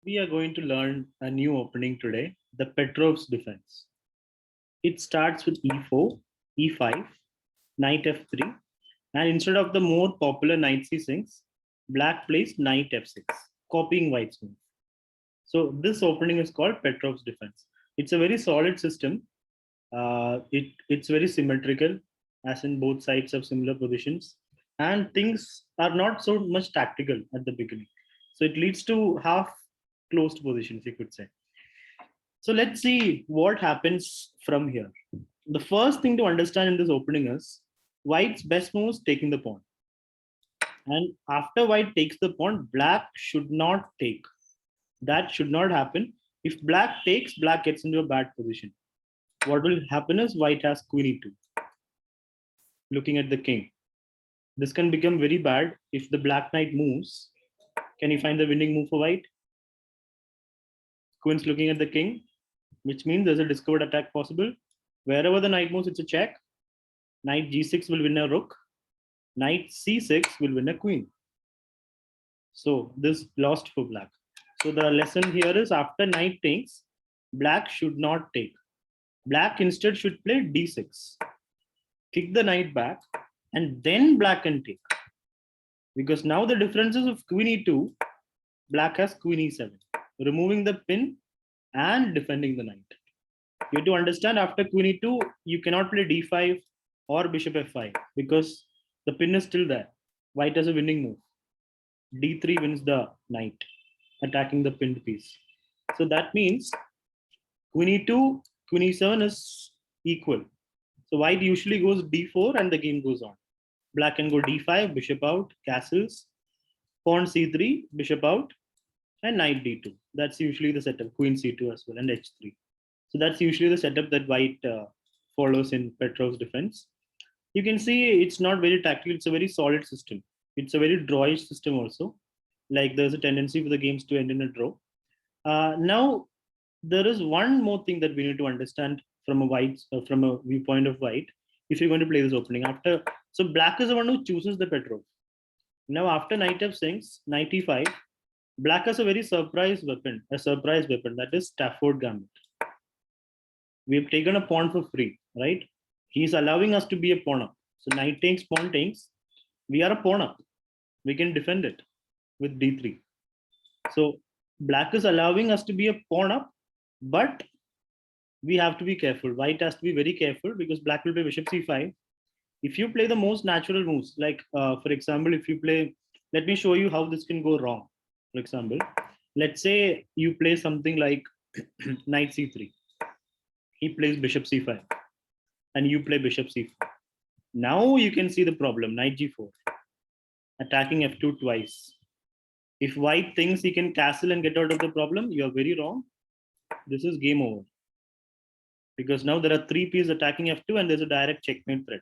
We are going to learn a new opening today, the Petrov's defense. It starts with e4, e5, knight f3, and instead of the more popular knight c6, black plays knight f6, copying white's move. So this opening is called Petrov's defense. It's a very solid system. It's very symmetrical, as in both sides have similar positions, and things are not so much tactical at the beginning. So it leads to half closed positions, you could say. So let's see what happens from here. The first thing to understand in this opening is white's best move is taking the pawn. And after white takes the pawn, black should not take. That should not happen. If black takes, black gets into a bad position. What will happen is white has queen e2, looking at the king. This can become very bad if the black knight moves. Can you find the winning move for white? Queen's looking at the king, which means there's a discovered attack possible. Wherever the knight moves, it's a check. Knight g6 will win a rook. Knight c6 will win a queen. So this lost for black. So the lesson here is after knight takes, black should not take. Black instead should play d6. Kick the knight back, and then black can take. Because now the differences of queen e2, black has queen e7, removing the pin and defending the knight. You have to understand after queen e2, you cannot play d5 or bishop f5 because the pin is still there. White has a winning move. d3 wins the knight, attacking the pinned piece. So that means queen e2, queen e7 is equal. So white usually goes d4 and the game goes on. Black can go d5, bishop out, castles, pawn c3, bishop out, and knight d2. That's usually the setup, queen c2 as well, and h3. So that's usually the setup that white follows in Petrov's defense. You can see it's not very tactical. It's a very solid system. It's a very drawish system also. Like there's a tendency for the games to end in a draw. Now there is one more thing that we need to understand from a viewpoint of white. If you're going to play this opening after, so black is the one who chooses the Petrov. Now after knight f6, knight e5, black has a very surprise weapon, that is Stafford Gambit. We have taken a pawn for free, right? He's allowing us to be a pawn up. So knight takes, pawn takes. We are a pawn up. We can defend it with d3. So black is allowing us to be a pawn up, but we have to be careful. White has to be very careful because black will play bishop c5. If you play the most natural moves, like for example, if you play, let me show you how this can go wrong. For example, let's say you play something like knight c3. He plays bishop c5 and you play bishop c4. Now you can see the problem, knight g4, attacking f2 twice. If white thinks he can castle and get out of the problem, you are very wrong. This is game over. Because now there are three pieces attacking f2 and there's a direct checkmate threat.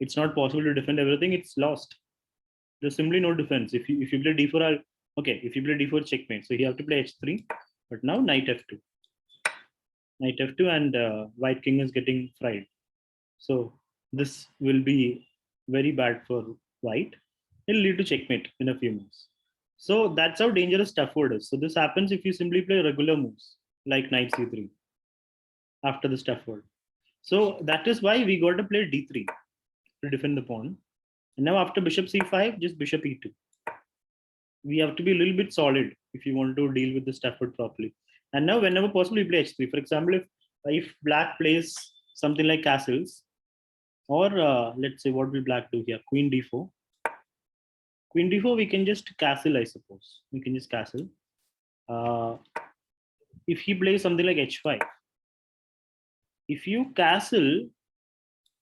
It's not possible to defend everything, it's lost. There's simply no defense. If you play d4, if you play d4, checkmate. So you have to play h3, but now knight f2. Knight f2 and white king is getting fried. So this will be very bad for white. It'll lead to checkmate in a few moves. So that's how dangerous Stafford is. So this happens if you simply play regular moves like knight c3 after the Stafford. So that is why we got to play d3 to defend the pawn. And now after bishop c5, just bishop e2. We have to be a little bit solid if you want to deal with the Stafford properly. And now whenever possible, we play h3. For example, if black plays something like castles, or let's say what will black do here? Queen d4. Queen d4, we can just castle, I suppose. We can just castle. If he plays something like h5, if you castle,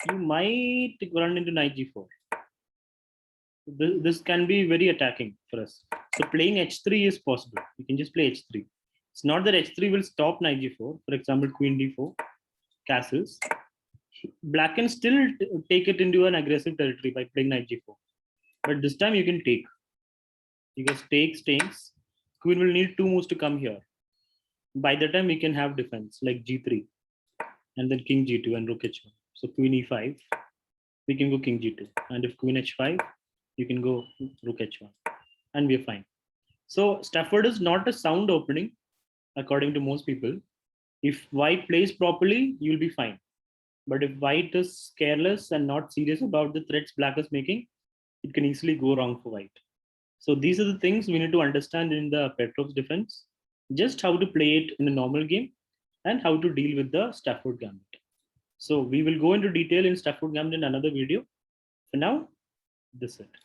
you might run into knight g4. This can be very attacking for us. So playing h3 is possible. You can just play h3. It's not that h3 will stop knight g4. For example, queen d4, castles. Black can still take it into an aggressive territory by playing knight g4. But this time you can take. Because takes. Queen will need two moves to come here. By the time we can have defense like g3 and then king g2 and rook h1. So queen e5, we can go king g2. And if queen h5, you can go rook h1. And we're fine. So Stafford is not a sound opening, according to most people. If white plays properly, you'll be fine. But if white is careless and not serious about the threats black is making, it can easily go wrong for white. So these are the things we need to understand in the Petrov's defense, just how to play it in a normal game and how to deal with the Stafford Gambit. So we will go into detail in Stafford Gambit in another video. For now, this is it.